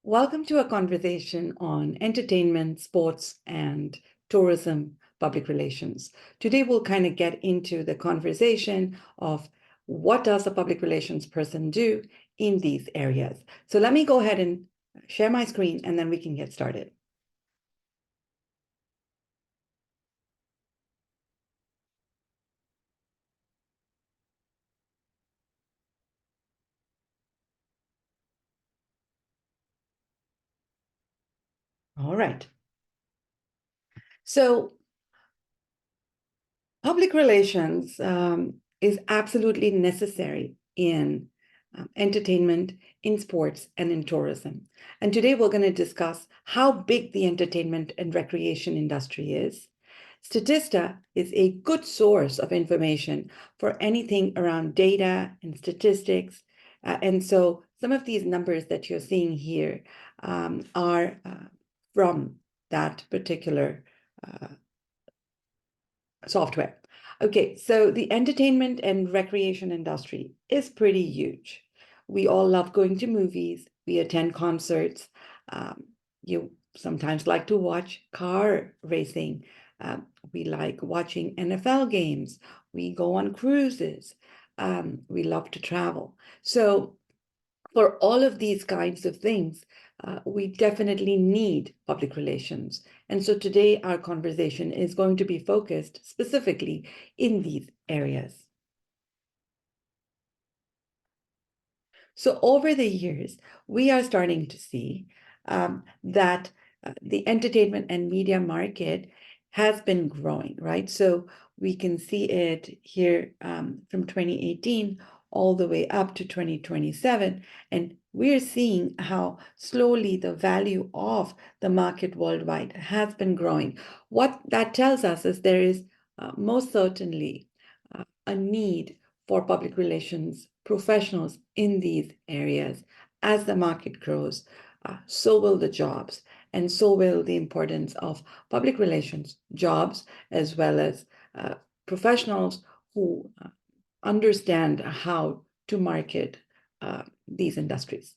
Welcome to a conversation on entertainment, sports, and tourism public relations. Today, we'll kind of get into the conversation of what does a public relations person do in these areas. So let me go ahead and share my screen, and then we can get started. All right. So public relations is absolutely necessary in entertainment, in sports, and in tourism. And today we're going to discuss how big the entertainment and recreation industry is. Statista is a good source of information for anything around data and statistics. And so some of these numbers that you're seeing here are from that particular software. Okay, so the entertainment and recreation industry is pretty huge. We all love going to movies, we attend concerts, you sometimes like to watch car racing, we like watching NFL games, we go on cruises, we love to travel. So for all of these kinds of things, we definitely need public relations. And so today our conversation is going to be focused specifically in these areas. So over the years, we are starting to see that the entertainment and media market has been growing, right? So we can see it here from 2018 all the way up to 2027. And we're seeing how slowly the value of the market worldwide has been growing. What that tells us is there is most certainly a need for public relations professionals in these areas. As the market grows, so will the jobs, and so will the importance of public relations jobs, as well as professionals who understand how to market these industries.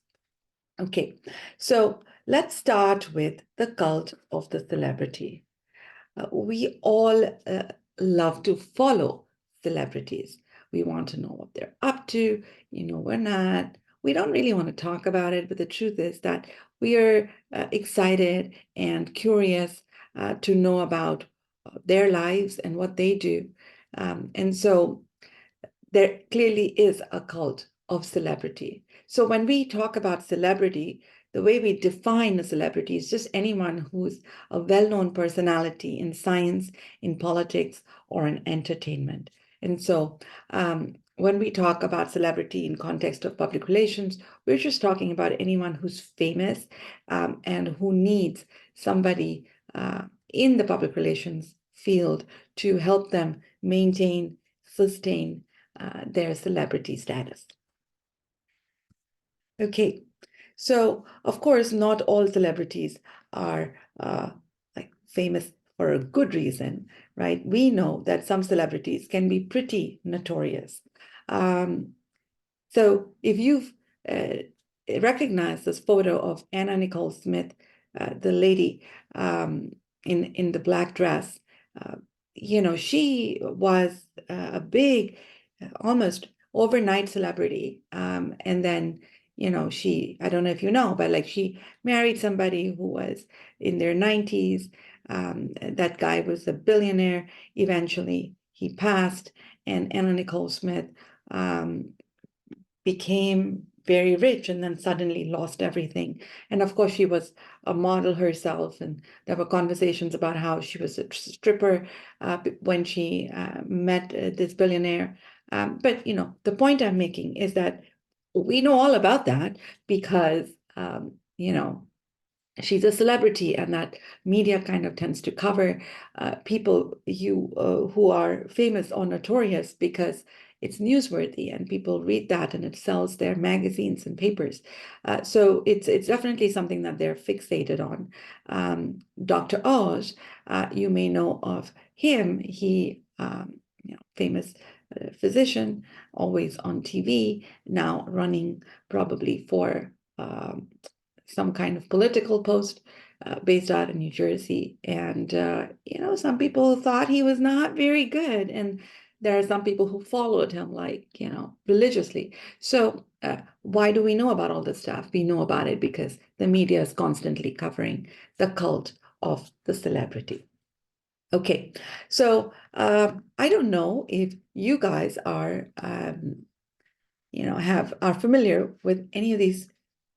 Okay, so let's start with the cult of the celebrity. We all love to follow celebrities. We want to know what they're up to. We don't really want to talk about it, but the truth is that we are excited and curious to know about their lives and what they do. And so there clearly is a cult of celebrity. So when we talk about celebrity, the way we define a celebrity is just anyone who's a well-known personality in science, in politics, or in entertainment. And so when we talk about celebrity in context of public relations, we're just talking about anyone who's famous and who needs somebody in the public relations field to help them maintain, sustain their celebrity status. Okay, so of course, not all celebrities are like famous for a good reason, right? We know that some celebrities can be pretty notorious. So if you've recognized this photo of Anna Nicole Smith, the lady in the black dress, she was a big, almost overnight celebrity. And then, I don't know if you know, but like she married somebody who was in their 90s. That guy was a billionaire. Eventually, he passed, and Anna Nicole Smith became very rich and then suddenly lost everything. And of course, she was a model herself. And there were conversations about how she was a stripper when she met this billionaire. But, the point I'm making is that we know all about that because, she's a celebrity, and that media kind of tends to cover people who are famous or notorious because it's newsworthy and people read that and it sells their magazines and papers. So it's definitely something that they're fixated on. Dr. Oz, you may know of him. He, famous physician, always on TV, now running probably for some kind of political post based out in New Jersey. And, some people thought he was not very good. And there are some people who followed him, like, religiously. So why do we know about all this stuff? We know about it because the media is constantly covering the cult of the celebrity. Okay, so I don't know if you guys are, are familiar with any of these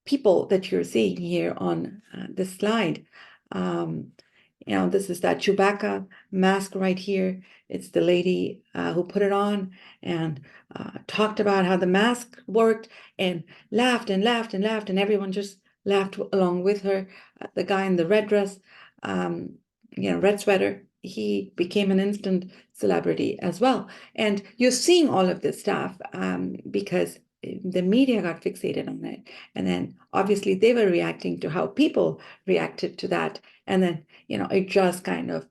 people that you're seeing here on this slide. Um, this is that CHEWBACCA mask right here. It's the lady who put it on and talked about how the mask worked and laughed and laughed and laughed, and everyone just laughed along with her. The guy in the red dress, red sweater, he became an instant celebrity as well. And you're seeing all of this stuff because the media got fixated on it. And then obviously they were reacting to how people reacted to that. And then, it just kind of,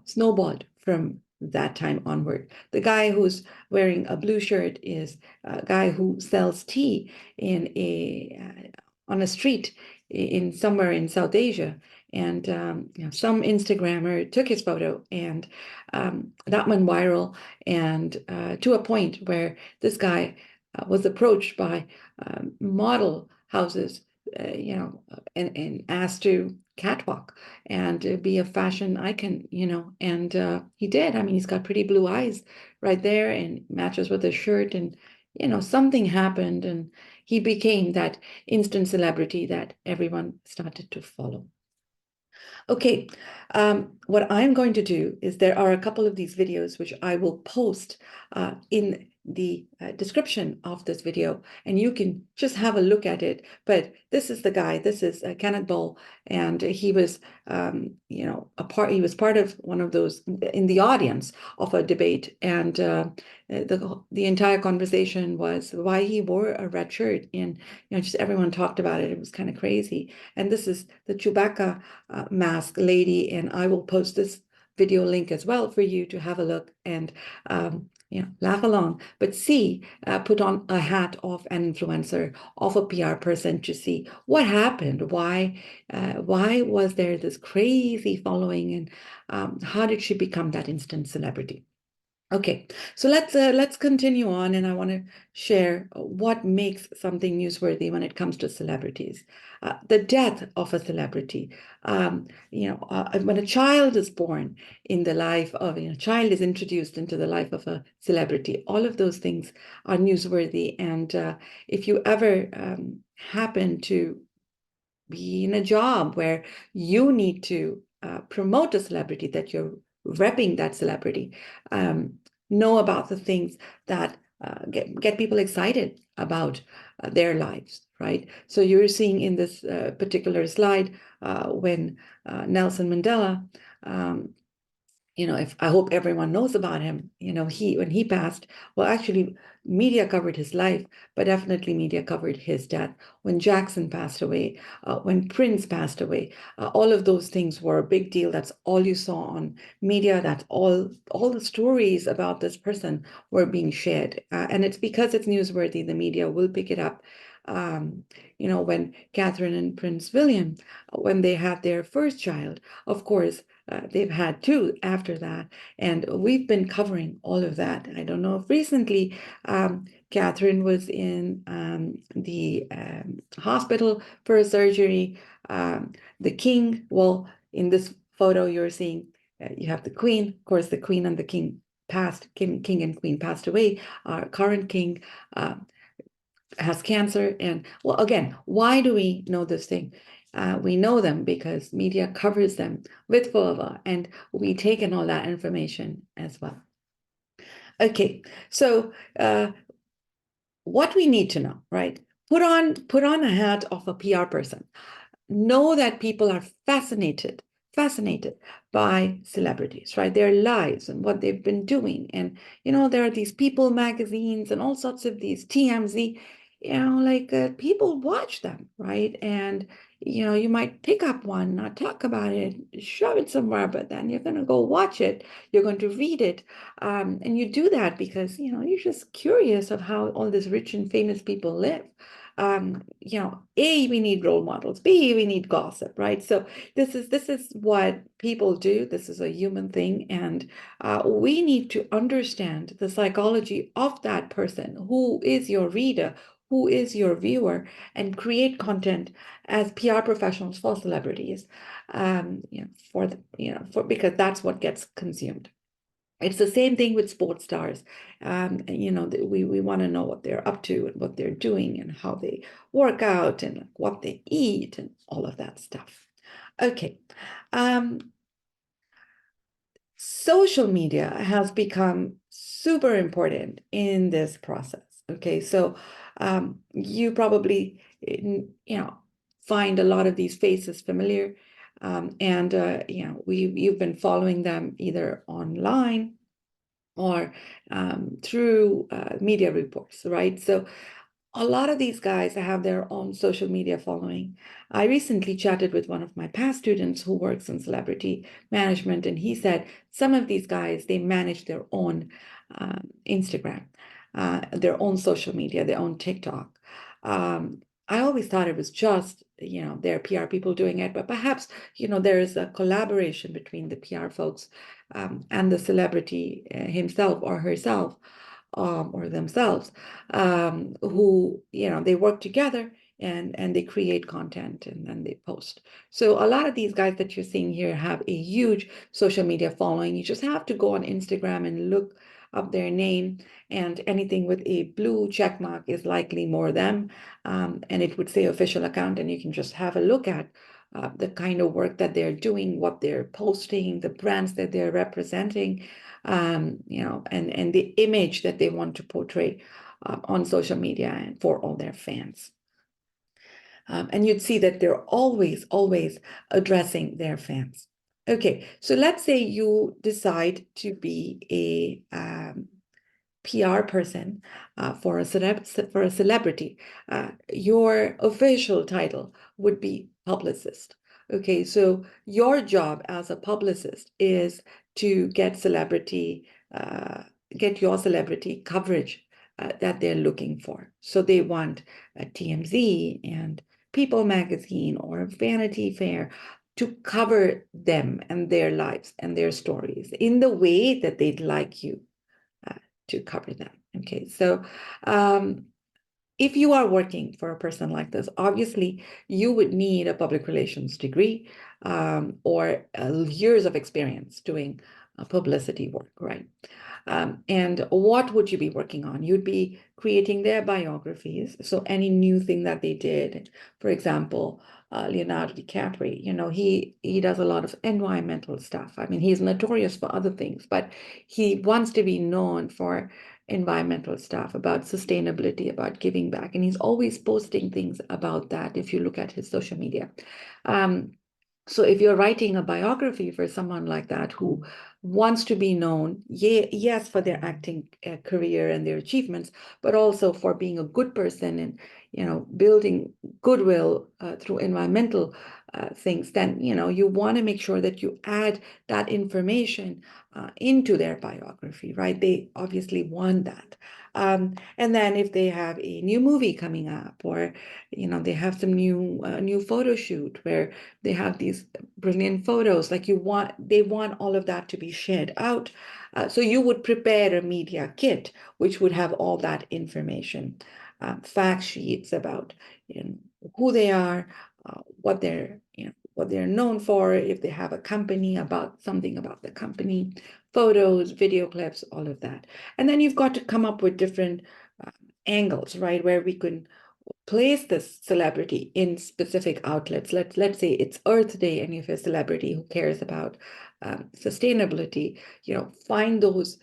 snowballed from that time onward. The guy who's wearing a blue shirt is a guy who sells tea on a street in somewhere in South Asia. And some Instagrammer took his photo, and that went viral, and to a point where this guy was approached by model houses, and asked to catwalk and be a fashion icon, and he did. I mean, he's got pretty blue eyes right there and matches with his shirt, and something happened, and he became that instant celebrity that everyone started to follow. Okay, what I'm going to do is there are a couple of these videos which I will post in the description of this video, and you can just have a look at it. But this is the guy. This is Kenneth Bull, and he was, he was part of one of those in the audience of a debate, and the entire conversation was why he wore a red shirt, and just everyone talked about it. It was kind of crazy. And this is the CHEWBACCA mask lady, and I will post this video link as well for you to have a look and laugh along. But put on a hat of an influencer, of a PR person, to see what happened. Why was there this crazy following, and how did she become that instant celebrity? Okay, so let's continue on, and I want to share what makes something newsworthy when it comes to celebrities. The death of a celebrity. When a child is born in the life of a child is introduced into the life of a celebrity, all of those things are newsworthy. And if you ever happen to be in a job where you need to promote a celebrity, that you're repping that celebrity, know about the things that get people excited about their lives, right? So you're seeing in this particular slide when Nelson Mandela, I hope everyone knows about him. When he passed, well, actually, media covered his life, but definitely media covered his death. When Jackson passed away, when Prince passed away, all of those things were a big deal. That's all you saw on media. That's all the stories about this person were being shared. And it's because it's newsworthy, the media will pick it up. When Catherine and Prince William, when they had their first child, of course, they've had two after that, and we've been covering all of that. I don't know if recently Catherine was in the hospital for a surgery. The king, well, in this photo you're seeing, you have the queen. Of course, the queen and the king king and queen passed away. Our current king has cancer. And well, again, why do we know this thing? We know them because media covers them with fervor, and we take in all that information as well. Okay, so what we need to know, right? Put on a hat of a PR person. Know that people are fascinated by celebrities, right? Their lives and what they've been doing. And, there are these People magazines and all sorts of these TMZ, people watch them, right? And, you might pick up one, not talk about it, shove it somewhere, but then you're going to go watch it. You're going to read it. And you do that because, you're just curious of how all these rich and famous people live. A, we need role models, B, we need gossip, right? So this is what people do. This is a human thing, and we need to understand the psychology of that person who is your reader, who is your viewer, and create content as PR professionals for celebrities, for the, for because that's what gets consumed. It's the same thing with sports stars. We want to know what they're up to and what they're doing and how they work out and what they eat and all of that stuff. Okay. Um, Social media has become super important in this process. Okay, so you probably find a lot of these faces familiar, and you've been following them either online or through media reports, right? So a lot of these guys have their own social media following. I recently chatted with one of my past students who works in celebrity management, and he said some of these guys, they manage their own Instagram, their own social media, their own TikTok. I always thought it was just, their PR people doing it, but perhaps, there is a collaboration between the PR folks and the celebrity himself or herself, or themselves, who, they work together and they create content and then they post. So a lot of these guys that you're seeing here have a huge social media following. You just have to go on Instagram and look up their name, and anything with a blue check mark is likely more them, and it would say official account, and you can just have a look at the kind of work that they're doing, what they're posting, the brands that they're representing, and the image that they want to portray on social media and for all their fans. And you'd see that they're always, always addressing their fans. Okay, so let's say you decide to be a PR person for a celebrity. Your official title would be publicist. Okay, so your job as a publicist is to get your celebrity coverage that they're looking for. So they want a TMZ and People Magazine or Vanity Fair to cover them and their lives and their stories in the way that they'd like you to cover them. Okay, so if you are working for a person like this, obviously you would need a public relations degree, or years of experience doing publicity work, right? And what would you be working on? You'd be creating their biographies. So any new thing that they did, for example, Leonardo DiCaprio, he does a lot of environmental stuff. I mean, he's notorious for other things, but he wants to be known for environmental stuff, about sustainability, about giving back. And he's always posting things about that if you look at his social media. So if you're writing a biography for someone like that who wants to be known, yes, for their acting career and their achievements, but also for being a good person and, building goodwill through environmental things, then, you want to make sure that you add that information into their biography, right? They obviously want that. And then if they have a new movie coming up, or, they have some new photo shoot where they have these brilliant photos, like they want all of that to be shared out. So you would prepare a media kit, which would have all that information, fact sheets about, who they are, what they're known for, if they have a company, about something about the company, photos, video clips, all of that. And then you've got to come up with different angles, right, where we can place this celebrity in specific outlets. Let's say it's Earth Day and you have a celebrity who cares about sustainability, find those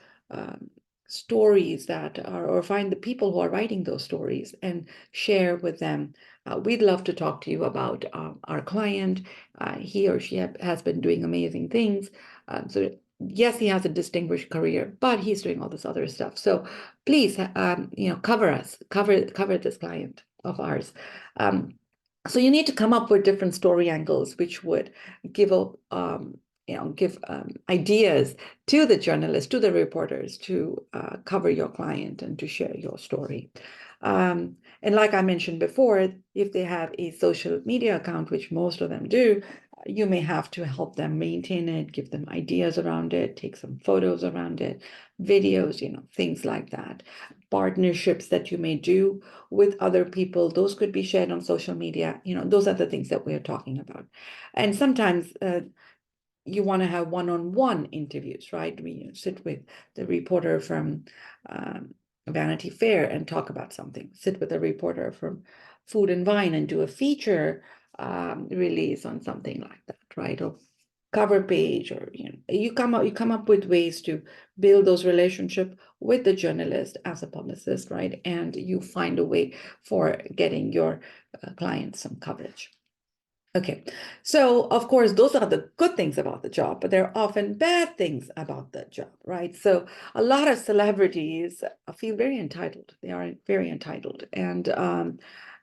stories that are, or find the people who are writing those stories and share with them. We'd love to talk to you about our client. He or she has been doing amazing things. So yes, he has a distinguished career, but he's doing all this other stuff. So please, cover this client of ours. So you need to come up with different story angles, which would give ideas to the journalists, to the reporters, to cover your client and to share your story. And like I mentioned before, if they have a social media account, which most of them do, you may have to help them maintain it, give them ideas around it, take some photos around it, videos, things like that. Partnerships that you may do with other people, those could be shared on social media. Those are the things that we're talking about. And sometimes you want to have one-on-one interviews, right? We sit with the reporter from Vanity Fair and talk about something. Sit with a reporter from Food and Wine and do a feature release on something like that, right? Or cover page, or you come up with ways to build those relationships with the journalist as a publicist, right? And you find a way for getting your clients some coverage. Okay, so of course, those are the good things about the job, but there are often bad things about the job, right? So a lot of celebrities feel very entitled. They are very entitled. And,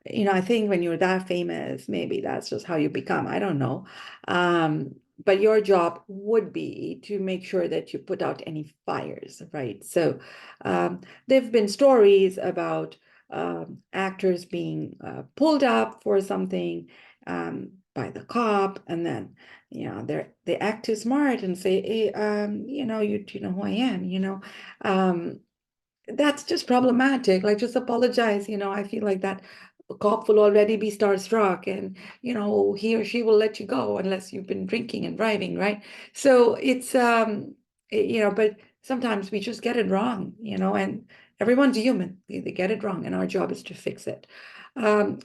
I think when you're that famous, maybe that's just how you become. I don't know. But your job would be to make sure that you put out any fires, right? So there've been stories about actors being pulled up for something by the cop, and then they act too smart and say, hey, you know who I am, that's just problematic. Like, just apologize. I feel like that cop will already be starstruck, and he or she will let you go unless you've been drinking and driving, right? So it's but sometimes we just get it wrong, and everyone's human. They get it wrong, and our job is to fix it.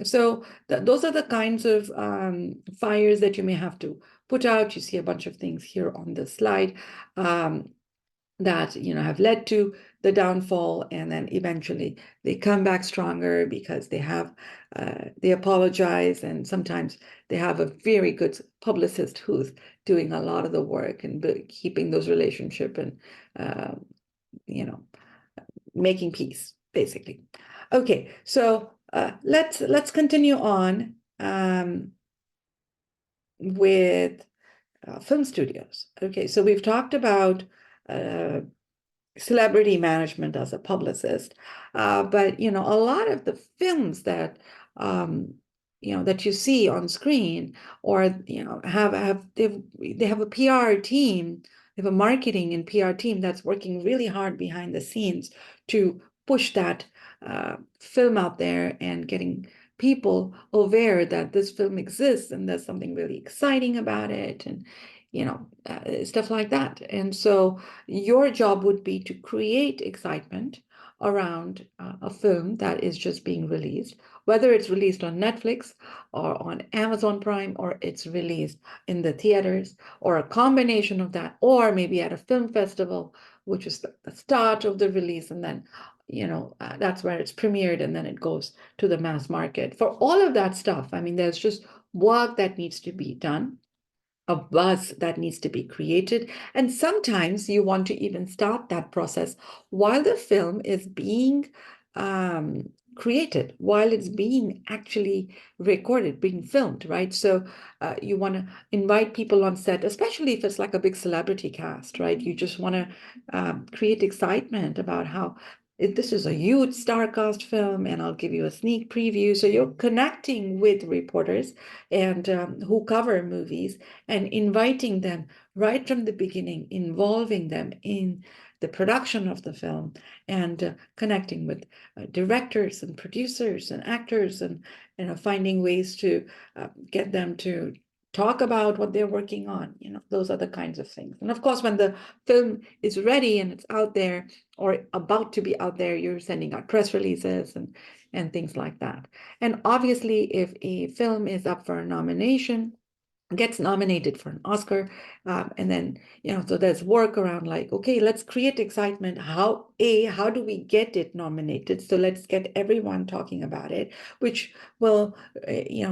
So those are the kinds of fires that you may have to put out. You see a bunch of things here on the slide. That have led to the downfall, and then eventually they come back stronger because they apologize, and sometimes they have a very good publicist who's doing a lot of the work and keeping those relationships and making peace, basically. Okay, so let's continue on with film studios. Okay, so we've talked about celebrity management as a publicist, but a lot of the films that that you see on screen, or they have a PR team, they have a marketing and PR team that's working really hard behind the scenes to push that film out there and getting people aware that this film exists and there's something really exciting about it, and stuff like that. And so your job would be to create excitement around a film that is just being released, whether it's released on Netflix or on Amazon Prime, or it's released in the theaters, or a combination of that, or maybe at a film festival, which is the start of the release, and then that's where it's premiered, and then it goes to the mass market. For all of that stuff, I mean, there's just work that needs to be done, a buzz that needs to be created. And sometimes you want to even start that process while the film is being created, while it's being actually recorded, being filmed, right? So you want to invite people on set, especially if it's like a big celebrity cast, right? You just want to create excitement about how this is a huge star cast film, and I'll give you a sneak preview. So you're connecting with reporters and who cover movies, and inviting them right from the beginning, involving them in the production of the film, and connecting with directors and producers and actors, and finding ways to get them to talk about what they're working on. Those are the kinds of things. And of course, when the film is ready and it's out there or about to be out there, you're sending out press releases and things like that. And obviously, if a film is up for a nomination, gets nominated for an Oscar, and then so there's work around, like, okay, let's create excitement. How do we get it nominated? So let's get everyone talking about it, which will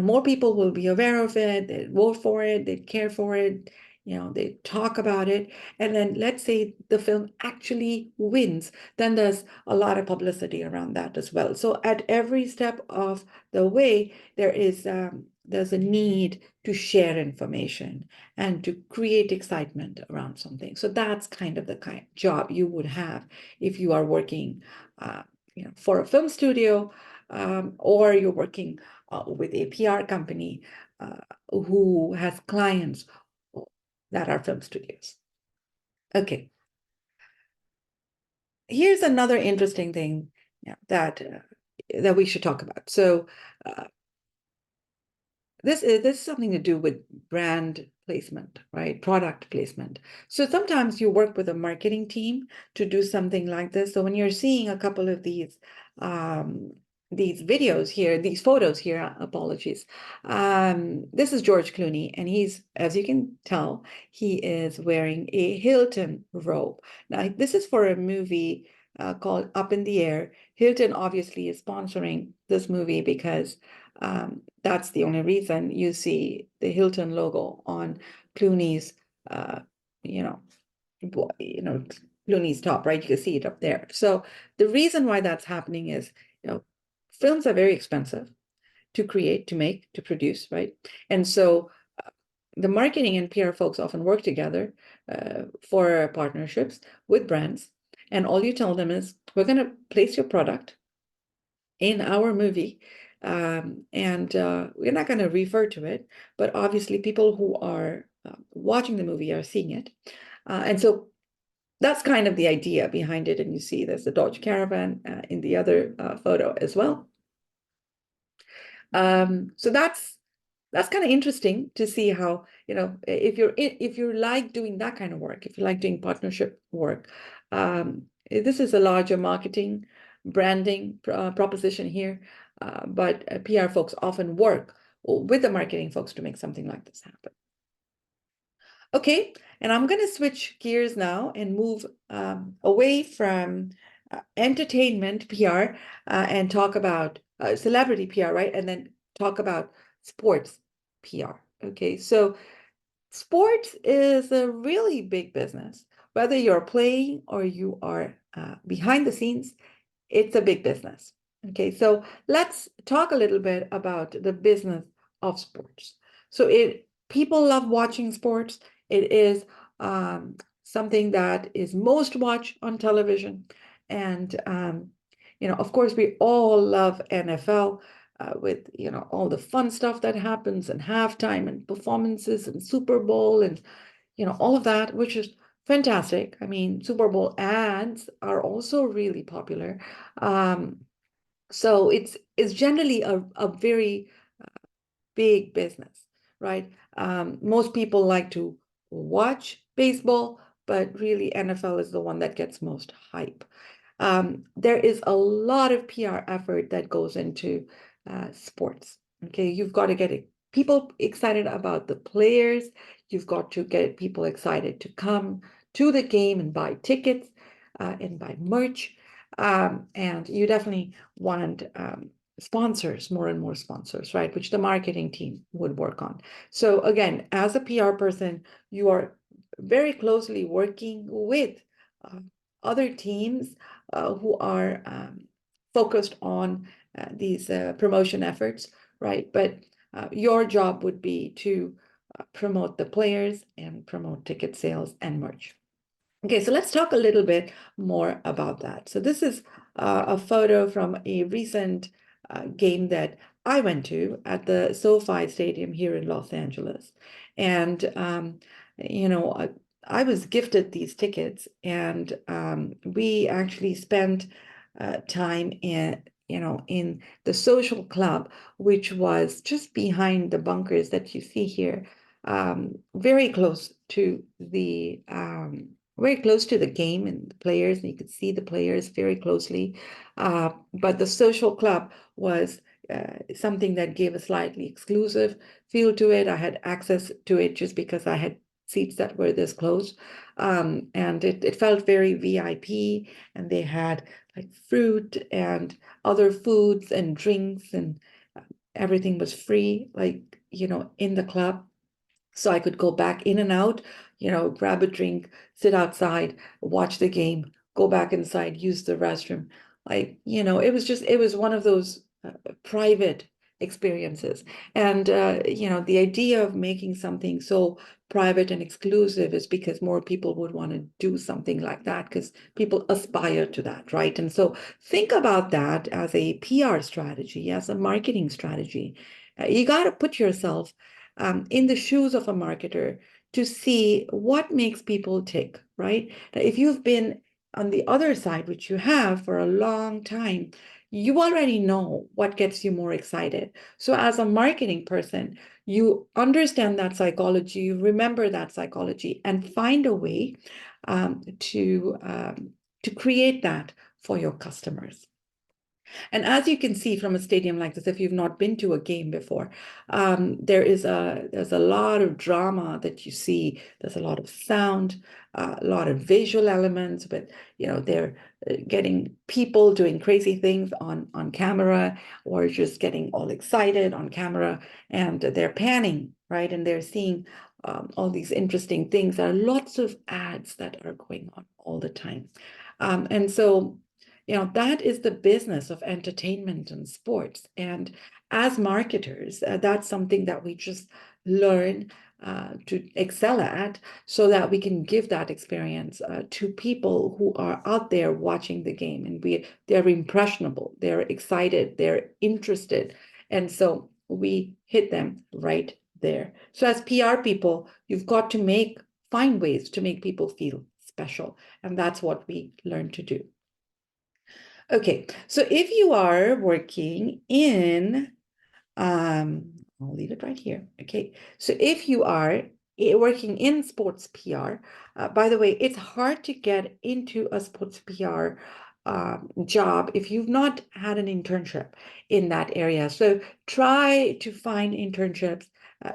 more people will be aware of it, they vote for it, they care for it, they talk about it. And then let's say the film actually wins, then there's a lot of publicity around that as well. So at every step of the way, there's a need to share information and to create excitement around something. So that's kind of the kind of job you would have if you are working for a film studio. or you're working with a PR company who has clients that are film studios. Okay, here's another interesting thing, yeah, that we should talk about. So uh, this is something to do with brand placement, right? Product placement. So sometimes you work with a marketing team to do something like this. So when you're seeing a couple of these videos here, these photos here, apologies. This is George Clooney, and he's, as you can tell, he is wearing a Hilton robe. Now, this is for a movie called Up in the Air. Hilton obviously is sponsoring this movie because that's the only reason you see the Hilton logo on Clooney's, uh, you know, Clooney's top, right? You can see it up there. So the reason why that's happening is, films are very expensive to create, to make, to produce, right? And so the marketing and PR folks often work together for partnerships with brands. And all you tell them is, we're going to place your product in our movie. And we're not going to refer to it, but obviously people who are watching the movie are seeing it. And so that's kind of the idea behind it. And you see there's the Dodge Caravan in the other photo as well. So that's kind of interesting to see how, if you like doing that kind of work, if you like doing partnership work, this is a larger marketing branding proposition here, but PR folks often work with the marketing folks to make something like this happen. Okay, and I'm going to switch gears now and move away from entertainment PR and talk about celebrity PR, right? And then talk about sports PR. Okay, so sports is a really big business. Whether you're playing or you are behind the scenes, it's a big business. Okay, so let's talk a little bit about the business of sports. So people love watching sports. It is something that is most watched on television. And of course, we all love NFL with all the fun stuff that happens and halftime and performances and Super Bowl and all of that, which is fantastic. I mean, Super Bowl ads are also really popular. Um, so it's generally a very big business, right? Most people like to watch baseball, but really NFL is the one that gets most hype. There is a lot of PR effort that goes into sports. Okay, you've got to get people excited about the players. You've got to get people excited to come to the game and buy tickets and buy merch. And you definitely want sponsors, more and more sponsors, right? Which the marketing team would work on. So again, as a PR person, you are very closely working with other teams who are focused on these promotion efforts, right? But your job would be to promote the players and promote ticket sales and merch. Okay, so let's talk a little bit more about that. So this is a photo from a recent game that I went to at the SoFi Stadium here in Los Angeles. And, you know, I, I was gifted these tickets, and we actually spent time in the social club, which was just behind the bunkers that you see here, very close to the game and the players, and you could see the players very closely. But the social club was something that gave a slightly exclusive feel to it. I had access to it just because I had seats that were this close. And it felt very VIP, and they had like fruit and other foods and drinks, and everything was free, like, in the club. So I could go back in and out, grab a drink, sit outside, watch the game, go back inside, use the restroom. It was one of those private experiences. And, the idea of making something so private and exclusive is because more people would want to do something like that because people aspire to that, right? And so think about that as a PR strategy, as a marketing strategy. You got to put yourself in the shoes of a marketer to see what makes people tick, right? Now, if you've been on the other side, which you have for a long time, you already know what gets you more excited. So as a marketing person, you understand that psychology, you remember that psychology, and find a way to create that for your customers. And as you can see from a stadium like this, if you've not been to a game before, there's a lot of drama that you see. There's a lot of sound, a lot of visual elements, but they're getting people doing crazy things on camera, or just getting all excited on camera, and they're panning, right? And they're seeing all these interesting things. There are lots of ads that are going on all the time. And so that is the business of entertainment and sports. And as marketers, that's something that we just learn to excel at so that we can give that experience to people who are out there watching the game. And they're impressionable, they're excited, they're interested. And so we hit them right there. So as PR people, you've got to find ways to make people feel special. And that's what we learn to do. Okay, so if you are working in, I'll leave it right here. Okay, so if you are working in sports PR, by the way, it's hard to get into a sports PR job if you've not had an internship in that area. So try to find internships.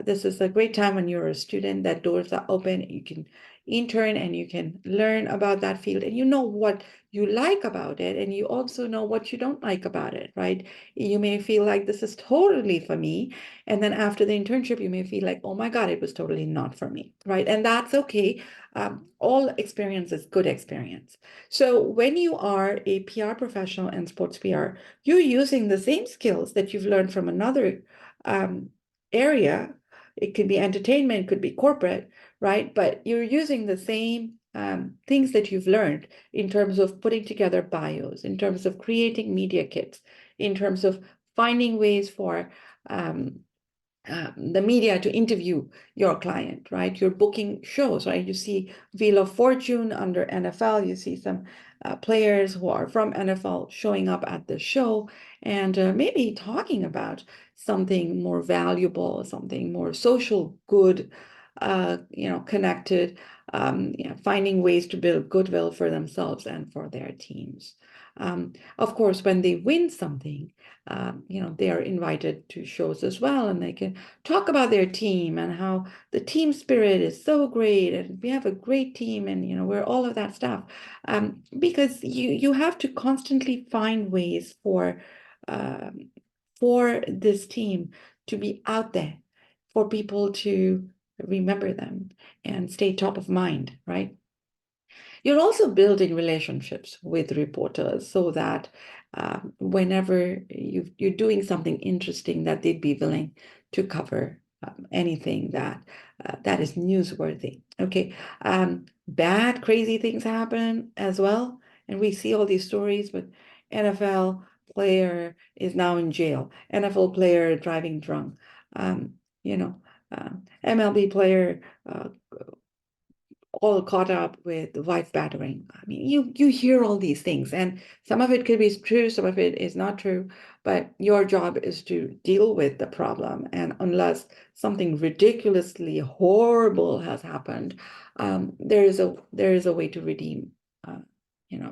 This is a great time when you're a student that doors are open. You can intern and you can learn about that field, and you know what you like about it, and you also know what you don't like about it, right? You may feel like this is totally for me, and then after the internship, you may feel like, oh my God, it was totally not for me, right? And that's okay. All experience is good experience. So when you are a PR professional and sports PR, you're using the same skills that you've learned from another area. It could be entertainment, could be corporate, right? But you're using the same things that you've learned in terms of putting together bios, in terms of creating media kits, in terms of finding ways for the media to interview your client, right? You're booking shows, right? You see Wheel of Fortune under NFL, you see some players who are from NFL showing up at the show and maybe talking about something more valuable, something more social good, connected, finding ways to build goodwill for themselves and for their teams. Of course, when they win something, they are invited to shows as well, and they can talk about their team and how the team spirit is so great, and we have a great team, and we're all of that stuff. Because you have to constantly find ways for this team to be out there, for people to remember them and stay top of mind, right? You're also building relationships with reporters so that whenever you're doing something interesting, that they'd be willing to cover anything that is newsworthy. Okay, bad, crazy things happen as well, and we see all these stories. But NFL player is now in jail. NFL player driving drunk. Um, you know, MLB player all caught up with wife battering. I mean, you hear all these things, and some of it could be true, some of it is not true, but your job is to deal with the problem. And unless something ridiculously horrible has happened, there is a way to redeem,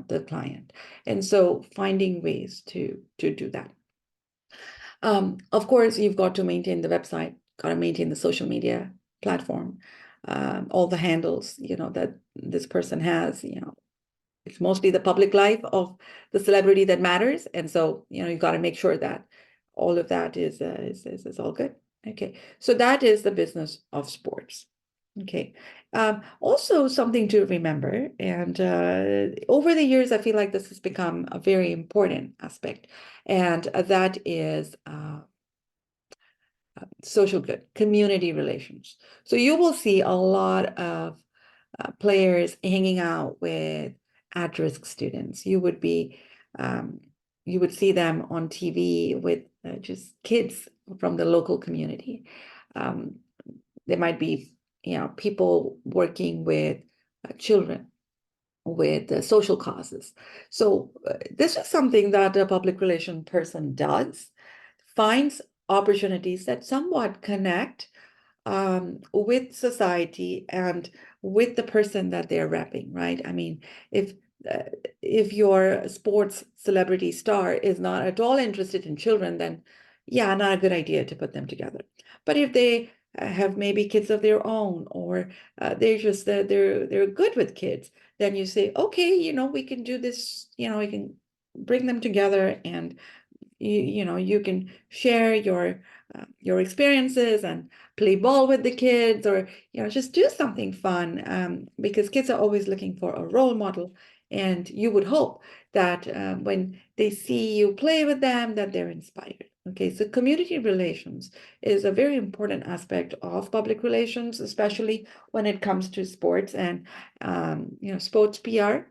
the client. And so finding ways to do that. Of course, you've got to maintain the website, got to maintain the social media platform, all the handles, that this person has, it's mostly the public life of the celebrity that matters. And so, you've got to make sure that all of that is all good. Okay, so that is the business of sports. Okay. Also something to remember, and over the years, I feel like this has become a very important aspect, and that is social good, community relations. So you will see a lot of players hanging out with at-risk students. Um, you would see them on TV with just kids from the local community. Um, there might be, people working with children with social causes. So this is something that a public relation person does, finds opportunities that somewhat connect with society and with the person that they're repping, right? I mean, if uh, if your sports celebrity star is not at all interested in children, then yeah, not a good idea to put them together. But if they have maybe kids of their own, or they're just they're good with kids, then you say, okay, we can do this. We can bring them together, and you can share your experiences and play ball with the kids, or just do something fun, because kids are always looking for a role model, and you would hope that when they see you play with them, that they're inspired. Okay, so community relations is a very important aspect of public relations, especially when it comes to sports and sports PR.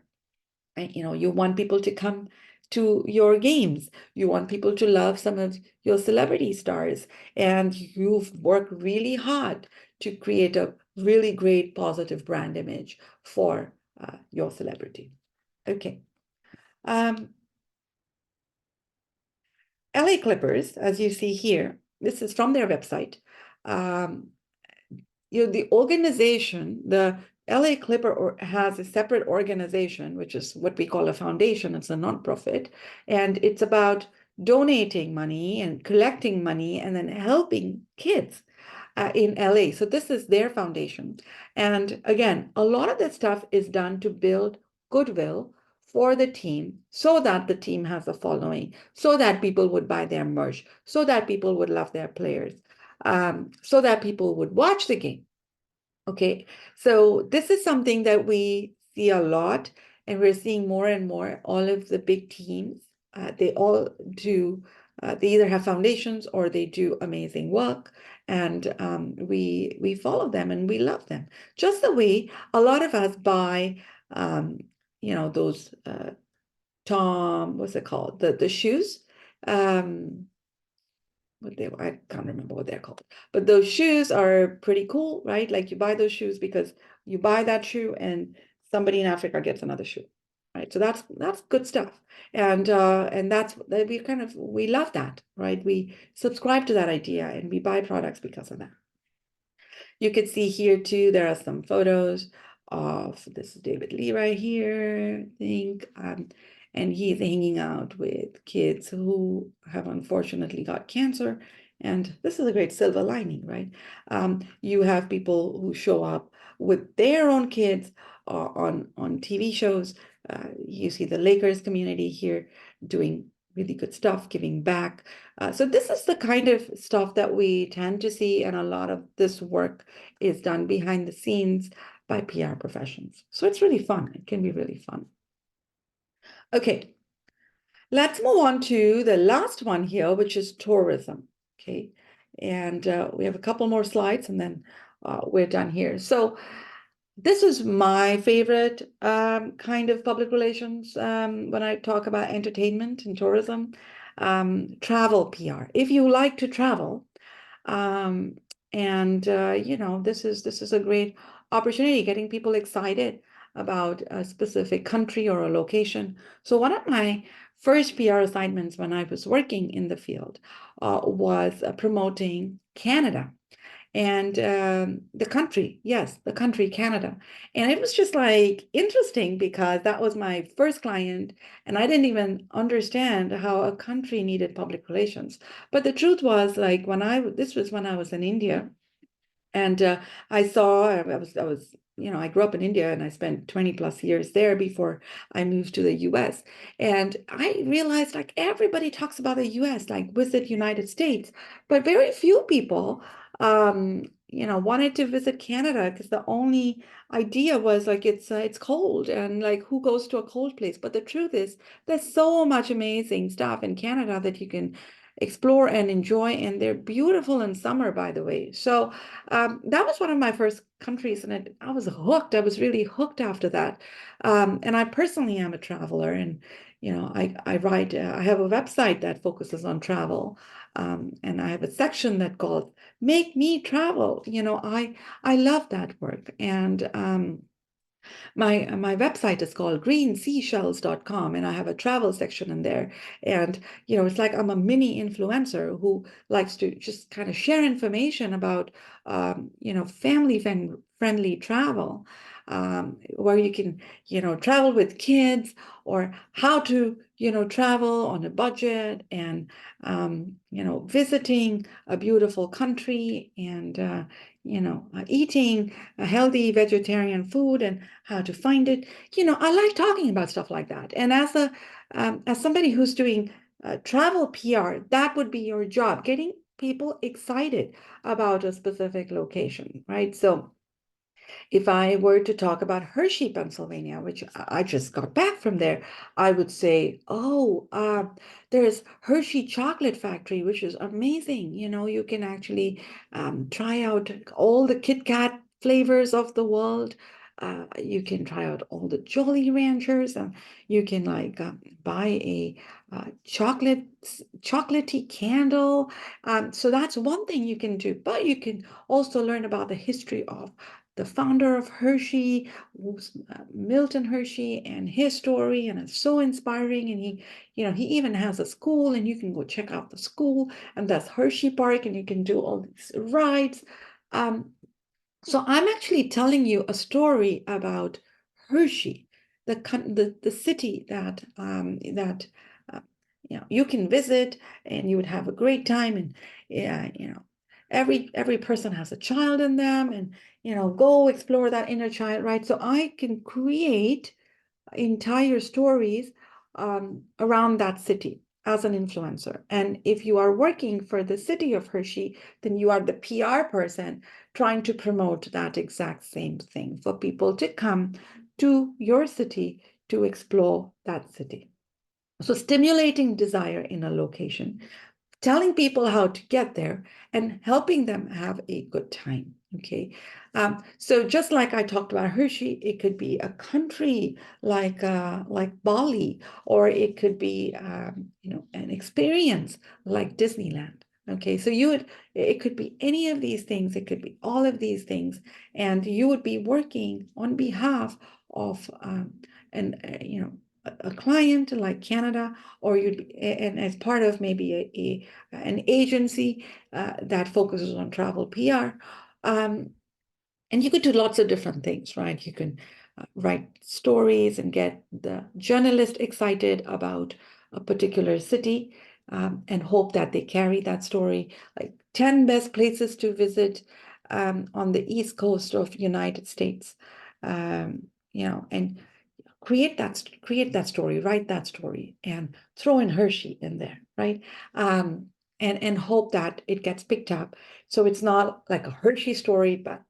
You want people to come to your games. You want people to love some of your celebrity stars. And you've worked really hard to create a really great positive brand image for your celebrity. Okay. Um, LA Clippers, as you see here, this is from their website. Um, the organization, the LA Clipper has a separate organization, which is what we call a foundation. It's a nonprofit, and it's about donating money and collecting money and then helping kids in LA. So this is their foundation. And again, a lot of this stuff is done to build goodwill for the team so that the team has a following, so that people would buy their merch, so that people would love their players, so that people would watch the game. Okay, so this is something that we see a lot, and we're seeing more and more. All of the big teams, they all do, they either have foundations or they do amazing work, and we follow them and we love them. Just the way a lot of us buy, those what's it called? The shoes. Um, I can't remember what they're called, but those shoes are pretty cool, right? Like you buy those shoes because you buy that shoe and somebody in Africa gets another shoe, right? So that's good stuff. And that's that we love that, right? We subscribe to that idea and we buy products because of that. You can see here too, there are some photos of this is David Lee right here, I think. And he's hanging out with kids who have unfortunately got cancer. And this is a great silver lining, right? You have people who show up with their own kids on TV shows. You see the Lakers community here doing really good stuff, giving back. So this is the kind of stuff that we tend to see, and a lot of this work is done behind the scenes by PR professionals. So it's really fun. It can be really fun. Okay, let's move on to the last one here, which is tourism. Okay, and we have a couple more slides and then we're done here. So this is my favorite kind of public relations when I talk about entertainment and tourism, travel PR. If you like to travel, um, and this is a great opportunity, getting people excited about a specific country or a location. So one of my first PR assignments when I was working in the field was promoting Canada and the country, yes, the country, Canada. And it was just like interesting because that was my first client, and I didn't even understand how a country needed public relations. But the truth was, like, this was when I was in India, and I grew up in India and I spent 20 plus years there before I moved to the US. And I realized like everybody talks about the US, like visit United States, but very few people, wanted to visit Canada because the only idea was like it's cold and like who goes to a cold place. But the truth is there's so much amazing stuff in Canada that you can explore and enjoy, and they're beautiful in summer, by the way. So that was one of my first countries, and I was hooked. I was really hooked after that. And I personally am a traveler, and I write. I have a website that focuses on travel, and I have a section that called "Make Me Travel." I love that work, and my website is called greenseashells.com, and I have a travel section in there. And it's like I'm a mini influencer who likes to just kind of share information about family friendly travel, where you can travel with kids, or how to travel on a budget, and visiting a beautiful country, and eating a healthy vegetarian food, and how to find it. I like talking about stuff like that. And as somebody who's doing travel PR, that would be your job, getting people excited about a specific location, right? So if I were to talk about Hershey, Pennsylvania, which I just got back from there, I would say, oh, there's Hershey Chocolate Factory, which is amazing. You can actually try out all the Kit Kat flavors of the world. You can try out all the Jolly Ranchers, and you can like buy a chocolatey candle. So that's one thing you can do, but you can also learn about the history of the founder of Hershey, Milton Hershey, and his story, and it's so inspiring. And he even has a school, and you can go check out the school, and that's Hershey Park, and you can do all these rides. So I'm actually telling you a story about Hershey, the city that you can visit, and you would have a great time. And yeah, every person has a child in them, and go explore that inner child, right? So I can create entire stories around that city as an influencer. And if you are working for the city of Hershey, then you are the PR person trying to promote that exact same thing for people to come to your city to explore that city. So stimulating desire in a location, telling people how to get there, and helping them have a good time. Okay. So just like I talked about Hershey, it could be a country like Bali, or it could be an experience like Disneyland. Okay, so it could be any of these things, it could be all of these things, and you would be working on behalf of and a client like Canada, or and as part of maybe an agency that focuses on travel PR. And you could do lots of different things, right? You can write stories and get the journalist excited about a particular city, and hope that they carry that story, like 10 best places to visit on the East Coast of United States. And create that story, write that story, and throw in Hershey in there, right? And hope that it gets picked up. So it's not like a Hershey story, but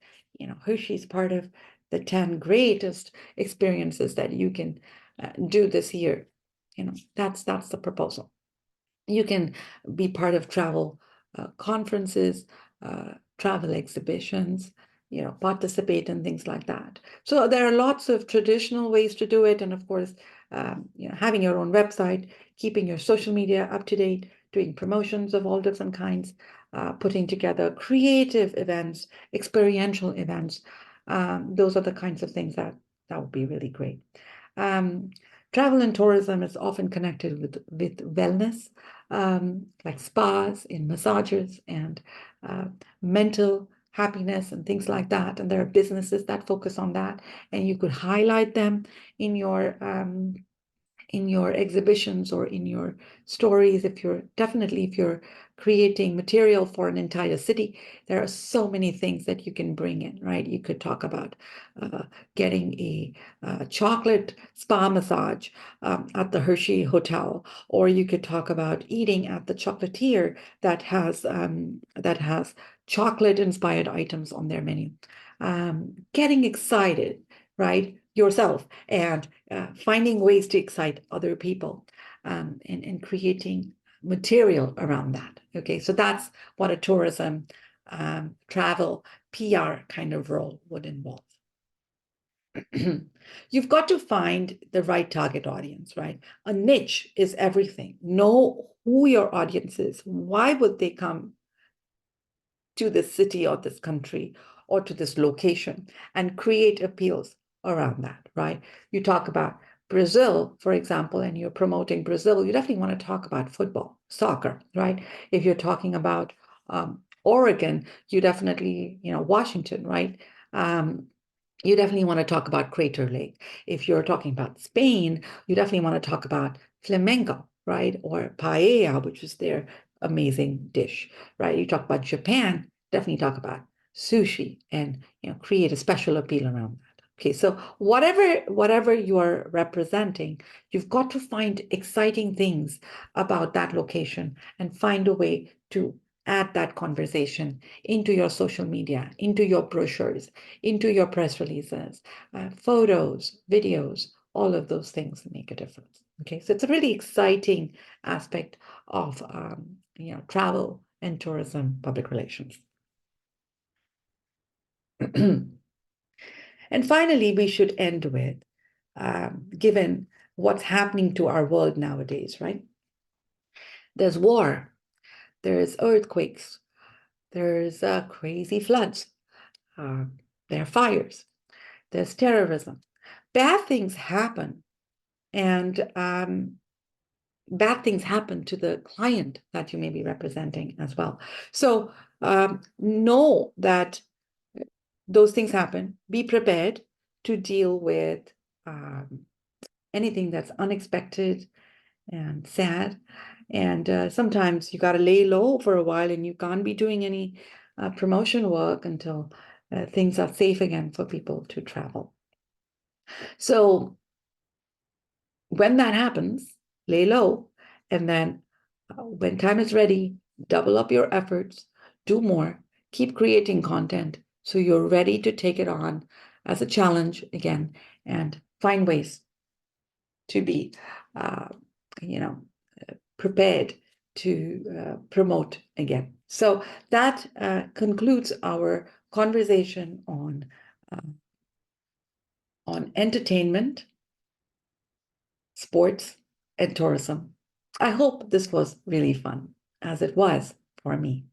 Hershey's part of the 10 greatest experiences that you can do this year. That's the proposal. You can be part of travel conferences, travel exhibitions, participate in things like that. So there are lots of traditional ways to do it. And of course, having your own website, keeping your social media up to date, doing promotions of all different kinds, putting together creative events, experiential events. Those are the kinds of things that would be really great. Travel and tourism is often connected with wellness, like spas and massages, and mental happiness and things like that. And there are businesses that focus on that, and you could highlight them in your exhibitions or in your stories. If you're creating material for an entire city, there are so many things that you can bring in, right? You could talk about getting a chocolate spa massage at the Hershey Hotel, or you could talk about eating at the chocolatier that has chocolate inspired items on their menu. Getting excited, right, yourself, and finding ways to excite other people, and creating material around that. Okay, so that's what a tourism, travel, PR kind of role would involve. You've got to find the right target audience, right? A niche is everything. Know who your audience is. Why would they come to this city or this country or to this location, and create appeals around that, right? You talk about Brazil, for example, and you're promoting Brazil, you definitely want to talk about football, soccer, right? If you're talking about Oregon, you definitely, Washington, right? You definitely want to talk about Crater Lake. If you're talking about Spain, you definitely want to talk about flamenco, right? Or paella, which is their amazing dish, right? You talk about Japan, definitely talk about sushi, and create a special appeal around that. Okay, so whatever you are representing, you've got to find exciting things about that location and find a way to add that conversation into your social media, into your brochures, into your press releases, photos, videos, all of those things make a difference. Okay, so it's a really exciting aspect of travel and tourism public relations. And finally, we should end with, given what's happening to our world nowadays, right? There's war, there's earthquakes, there's crazy floods, there are fires, there's terrorism. Bad things happen, and bad things happen to the client that you may be representing as well. So know that those things happen. Be prepared to deal with anything that's unexpected and sad. And sometimes you got to lay low for a while, and you can't be doing any promotion work until things are safe again for people to travel. So when that happens, lay low, and then when time is ready, double up your efforts, do more, keep creating content so you're ready to take it on as a challenge again, and find ways to be, prepared to promote again. So that concludes our conversation on entertainment, sports, and tourism. I hope this was really fun, as it was for me.